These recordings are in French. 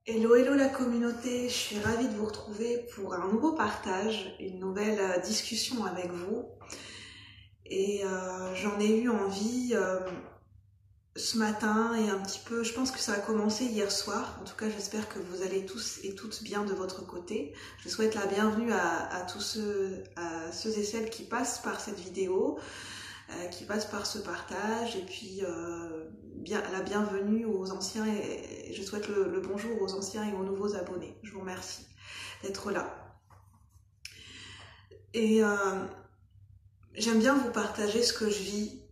Hello, hello la communauté, je suis ravie de vous retrouver pour un nouveau partage, une nouvelle discussion avec vous. Et j'en ai eu envie ce matin et un petit peu, je pense que ça a commencé hier soir. En tout cas, j'espère que vous allez tous et toutes bien de votre côté. Je souhaite la bienvenue à tous ceux et celles qui passent par cette vidéo, qui passent par ce partage, et puis la bienvenue aux anciens, et je souhaite le bonjour aux anciens et aux nouveaux abonnés. Je vous remercie d'être là. Et j'aime bien vous partager ce que je vis.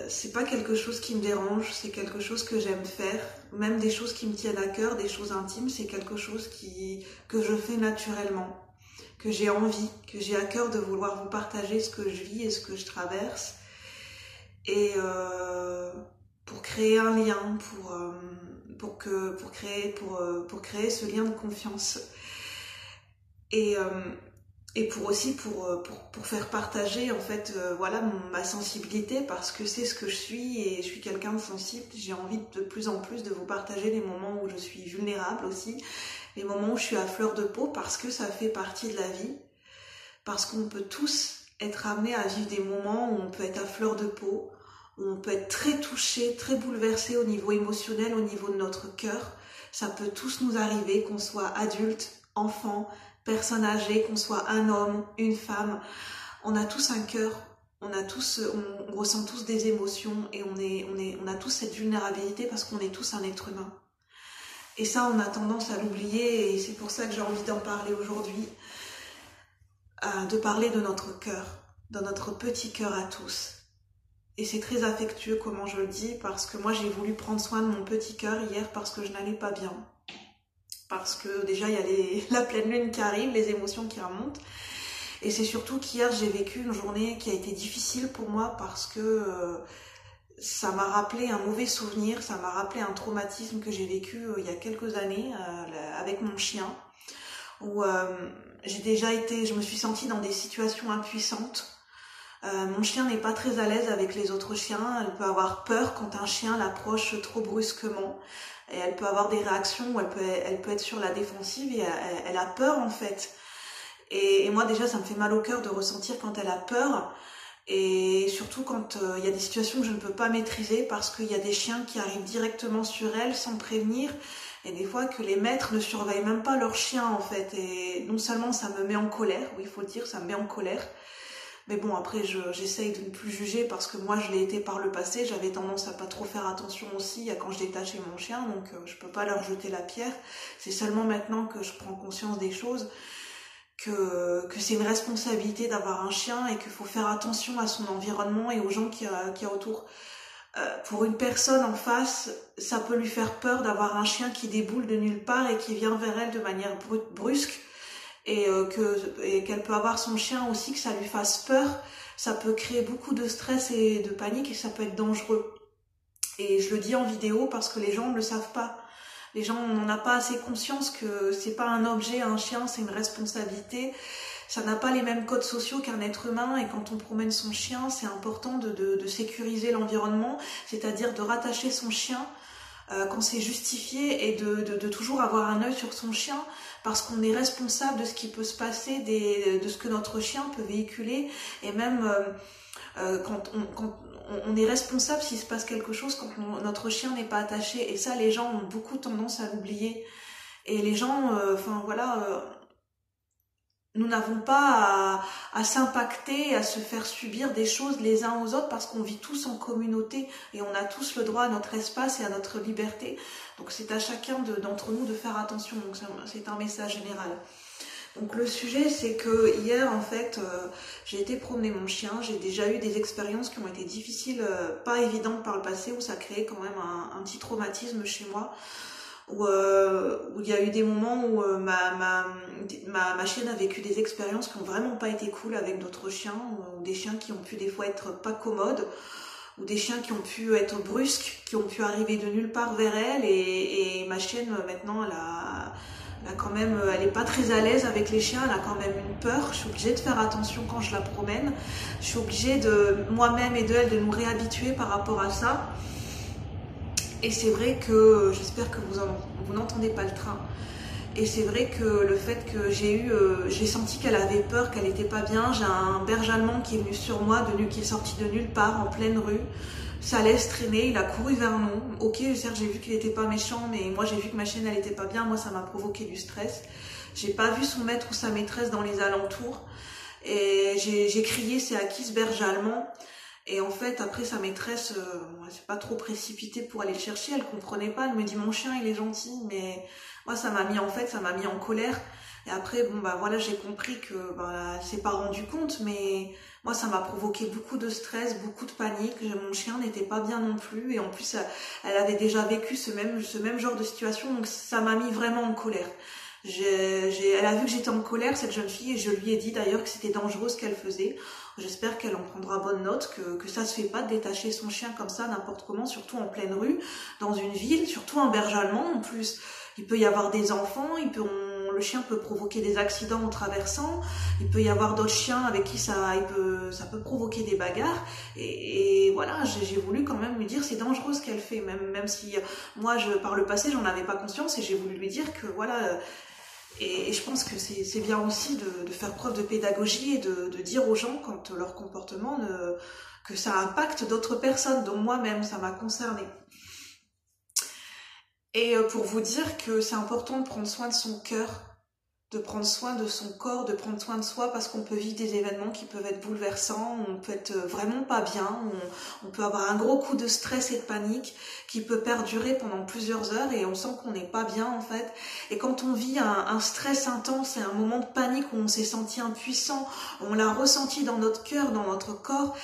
C'est pas quelque chose qui me dérange, c'est quelque chose que j'aime faire, même des choses qui me tiennent à cœur, des choses intimes, c'est quelque chose que je fais naturellement, que j'ai envie, que j'ai à cœur de vouloir vous partager ce que je vis et ce que je traverse. Et pour créer un lien, pour créer ce lien de confiance. Et pour faire partager en fait voilà ma sensibilité, parce que c'est ce que je suis et je suis quelqu'un de sensible. J'ai envie de plus en plus de vous partager les moments où je suis vulnérable aussi, les moments où je suis à fleur de peau, parce que ça fait partie de la vie, parce qu'on peut tous être amenés à vivre des moments où on peut être à fleur de peau, où on peut être très touché, très bouleversé au niveau émotionnel, au niveau de notre cœur. Ça peut tous nous arriver, qu'on soit adulte, enfant, personne âgée, qu'on soit un homme, une femme. On a tous un cœur, on ressent tous des émotions, et on a tous cette vulnérabilité parce qu'on est tous un être humain. Et ça, on a tendance à l'oublier, et c'est pour ça que j'ai envie d'en parler aujourd'hui, de parler de notre cœur, de notre petit cœur à tous. Et c'est très affectueux comment je le dis, parce que moi j'ai voulu prendre soin de mon petit cœur hier parce que je n'allais pas bien. Parce que déjà il y a la pleine lune qui arrive, les émotions qui remontent. Et c'est surtout qu'hier j'ai vécu une journée qui a été difficile pour moi, parce que ça m'a rappelé un mauvais souvenir, ça m'a rappelé un traumatisme que j'ai vécu il y a quelques années avec mon chien, où je me suis sentie dans des situations impuissantes. Mon chien n'est pas très à l'aise avec les autres chiens. Elle peut avoir peur quand un chien l'approche trop brusquement, et elle peut avoir des réactions où elle peut être sur la défensive, et elle a peur en fait. Et moi déjà ça me fait mal au cœur de ressentir quand elle a peur, et surtout quand il y a des situations que je ne peux pas maîtriser, parce qu'il y a des chiens qui arrivent directement sur elle sans prévenir, et des fois que les maîtres ne surveillent même pas leur chien en fait. Et non seulement ça me met en colère, oui il faut le dire, ça me met en colère. Mais bon, après, j'essaye de ne plus juger, parce que moi, je l'ai été par le passé. J'avais tendance à pas trop faire attention aussi quand je détachais mon chien, donc je peux pas leur jeter la pierre. C'est seulement maintenant que je prends conscience des choses, que c'est une responsabilité d'avoir un chien, et qu'il faut faire attention à son environnement et aux gens qu'il y a autour. Pour une personne en face, ça peut lui faire peur d'avoir un chien qui déboule de nulle part et qui vient vers elle de manière brusque. Et qu'elle peut avoir son chien aussi, que ça lui fasse peur, ça peut créer beaucoup de stress et de panique, et ça peut être dangereux. Et je le dis en vidéo parce que les gens ne le savent pas. Les gens n'en ont pas assez conscience que c'est pas un objet, un chien, c'est une responsabilité. Ça n'a pas les mêmes codes sociaux qu'un être humain, et quand on promène son chien, c'est important de sécuriser l'environnement, c'est-à-dire de rattacher son chien quand c'est justifié, et de toujours avoir un œil sur son chien, parce qu'on est responsable de ce qui peut se passer, de ce que notre chien peut véhiculer, et même quand on est responsable s'il se passe quelque chose quand notre chien n'est pas attaché. Et ça, les gens ont beaucoup tendance à l'oublier. Et les gens, nous n'avons pas à s'impacter, à se faire subir des choses les uns aux autres, parce qu'on vit tous en communauté, et on a tous le droit à notre espace et à notre liberté. Donc c'est à chacun d'entre nous de faire attention. Donc c'est un message général. Donc le sujet, c'est que hier en fait j'ai été promener mon chien. J'ai déjà eu des expériences qui ont été difficiles, pas évidentes par le passé, où ça créait quand même un petit traumatisme chez moi, où il y a eu des moments où ma chienne a vécu des expériences qui ont vraiment pas été cool avec d'autres chiens, ou des chiens qui ont pu des fois être pas commodes, ou des chiens qui ont pu être brusques, qui ont pu arriver de nulle part vers elle. Et ma chienne maintenant elle est pas très à l'aise avec les chiens, elle a quand même une peur. Je suis obligée de faire attention quand je la promène, je suis obligée de moi-même et d'elle de nous réhabituer par rapport à ça. Et c'est vrai que, j'espère que vous n'entendez pas le train. Et c'est vrai que le fait que j'ai senti qu'elle avait peur, qu'elle n'était pas bien. J'ai un berger allemand qui est venu sur moi, qui est sorti de nulle part, en pleine rue. Ça laisse traîner, il a couru vers nous. Ok, certes, j'ai vu qu'il n'était pas méchant, mais moi j'ai vu que ma chienne, elle n'était pas bien. Moi, ça m'a provoqué du stress. J'ai pas vu son maître ou sa maîtresse dans les alentours. Et j'ai crié, c'est à qui ce berger allemand? Et en fait, après, sa maîtresse, elle s'est pas trop précipitée pour aller le chercher, elle comprenait pas, elle me dit mon chien il est gentil, mais moi ça m'a mis en colère. Et après, bon bah voilà, j'ai compris que elle s'est pas rendue compte, mais moi ça m'a provoqué beaucoup de stress, beaucoup de panique. Mon chien n'était pas bien non plus, et en plus elle avait déjà vécu ce même genre de situation, donc ça m'a mis vraiment en colère. Elle a vu que j'étais en colère, cette jeune fille, et je lui ai dit d'ailleurs que c'était dangereux ce qu'elle faisait. J'espère qu'elle en prendra bonne note, que ça se fait pas de détacher son chien comme ça n'importe comment, surtout en pleine rue, dans une ville, surtout un berger allemand en plus. Il peut y avoir des enfants, le chien peut provoquer des accidents en traversant, il peut y avoir d'autres chiens avec qui ça peut provoquer des bagarres, et voilà, j'ai voulu quand même lui dire c'est dangereux ce qu'elle fait, même si moi par le passé j'en avais pas conscience, et j'ai voulu lui dire que voilà. Et je pense que c'est bien aussi de faire preuve de pédagogie et de dire aux gens quand leur comportement que ça impacte d'autres personnes, dont moi-même, ça m'a concernée. Et pour vous dire que c'est important de prendre soin de son cœur, de prendre soin de son corps, de prendre soin de soi, parce qu'on peut vivre des événements qui peuvent être bouleversants, on peut être vraiment pas bien, on peut avoir un gros coup de stress et de panique qui peut perdurer pendant plusieurs heures, et on sent qu'on n'est pas bien en fait. Et quand on vit un stress intense et un moment de panique où on s'est senti impuissant, on l'a ressenti dans notre cœur, dans notre corps,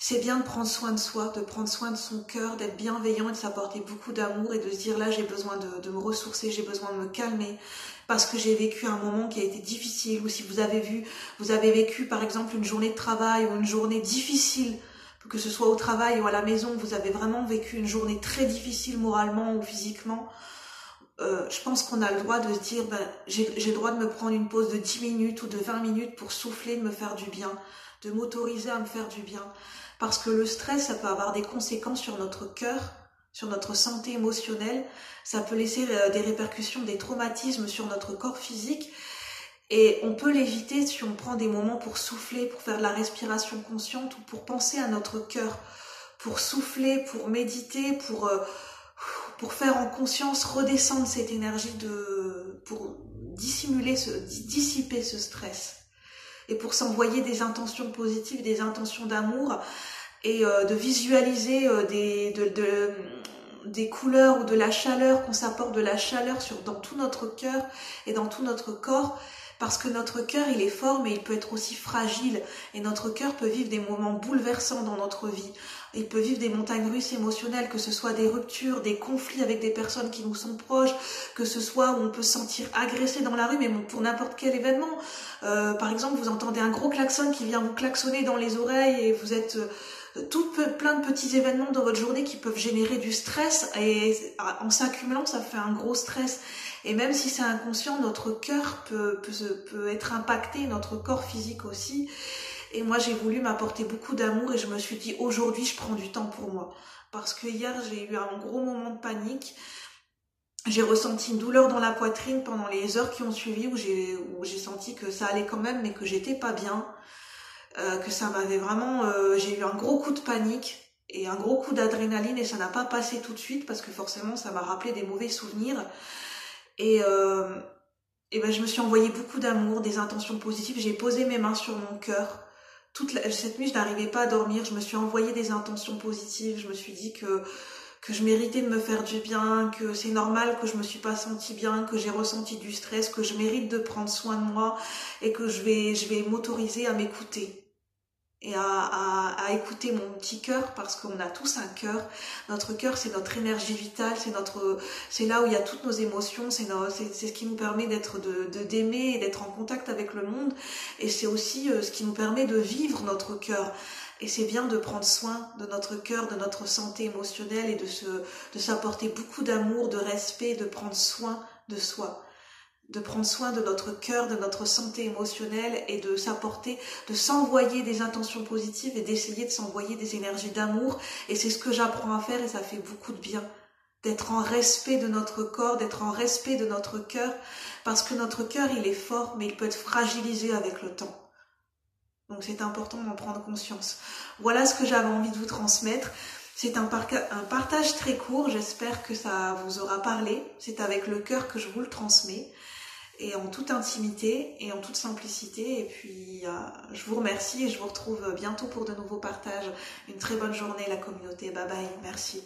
c'est bien de prendre soin de soi, de prendre soin de son cœur, d'être bienveillant et de s'apporter beaucoup d'amour, et de se dire là j'ai besoin de me ressourcer, j'ai besoin de me calmer parce que j'ai vécu un moment qui a été difficile, ou si vous avez vécu par exemple une journée de travail ou une journée difficile, que ce soit au travail ou à la maison, vous avez vraiment vécu une journée très difficile moralement ou physiquement, je pense qu'on a le droit de se dire j'ai le droit de me prendre une pause de 10 minutes ou de 20 minutes pour souffler, de me faire du bien, de m'autoriser à me faire du bien. Parce que le stress, ça peut avoir des conséquences sur notre cœur, sur notre santé émotionnelle, ça peut laisser des répercussions, des traumatismes sur notre corps physique, et on peut l'éviter si on prend des moments pour souffler, pour faire de la respiration consciente, ou pour penser à notre cœur, pour souffler, pour méditer, pour faire en conscience redescendre cette énergie, pour dissiper ce stress, et pour s'envoyer des intentions positives, des intentions d'amour, et de visualiser des couleurs ou de la chaleur, qu'on s'apporte de la chaleur dans tout notre cœur et dans tout notre corps, parce que notre cœur il est fort, mais il peut être aussi fragile, et notre cœur peut vivre des moments bouleversants dans notre vie. Il peut vivre des montagnes russes émotionnelles, que ce soit des ruptures, des conflits avec des personnes qui nous sont proches, que ce soit où on peut se sentir agressé dans la rue, mais pour n'importe quel événement. Par exemple, vous entendez un gros klaxon qui vient vous klaxonner dans les oreilles, et vous êtes plein de petits événements dans votre journée qui peuvent générer du stress, et en s'accumulant, ça fait un gros stress. Et même si c'est inconscient, notre cœur peut être impacté, notre corps physique aussi. Et moi, j'ai voulu m'apporter beaucoup d'amour, et je me suis dit, aujourd'hui, je prends du temps pour moi. Parce que hier, j'ai eu un gros moment de panique. J'ai ressenti une douleur dans la poitrine pendant les heures qui ont suivi, où j'ai senti que ça allait quand même, mais que j'étais pas bien. Que ça m'avait vraiment... j'ai eu un gros coup de panique et un gros coup d'adrénaline, et ça n'a pas passé tout de suite, parce que forcément, ça m'a rappelé des mauvais souvenirs. Et je me suis envoyé beaucoup d'amour, des intentions positives. J'ai posé mes mains sur mon cœur. Cette nuit, je n'arrivais pas à dormir. Je me suis envoyé des intentions positives. Je me suis dit que je méritais de me faire du bien, que c'est normal que je me suis pas sentie bien, que j'ai ressenti du stress, que je mérite de prendre soin de moi, et que je vais m'autoriser à m'écouter. Et à écouter mon petit cœur, parce qu'on a tous un cœur. Notre cœur, c'est notre énergie vitale, c'est là où il y a toutes nos émotions, c'est ce qui nous permet d'aimer et d'être en contact avec le monde, et c'est aussi ce qui nous permet de vivre notre cœur. Et c'est bien de prendre soin de notre cœur, de notre santé émotionnelle, et de s'apporter beaucoup d'amour, de respect, de prendre soin de soi, de prendre soin de notre cœur, de notre santé émotionnelle, et de s'envoyer des intentions positives, et d'essayer de s'envoyer des énergies d'amour. Et c'est ce que j'apprends à faire, et ça fait beaucoup de bien. d'être en respect de notre corps, d'être en respect de notre cœur, parce que notre cœur, il est fort, mais il peut être fragilisé avec le temps. Donc c'est important d'en prendre conscience. Voilà ce que j'avais envie de vous transmettre. C'est un partage très court, j'espère que ça vous aura parlé. C'est avec le cœur que je vous le transmets, et en toute intimité et en toute simplicité. Et puis je vous remercie et je vous retrouve bientôt pour de nouveaux partages. Une très bonne journée la communauté, bye bye, merci.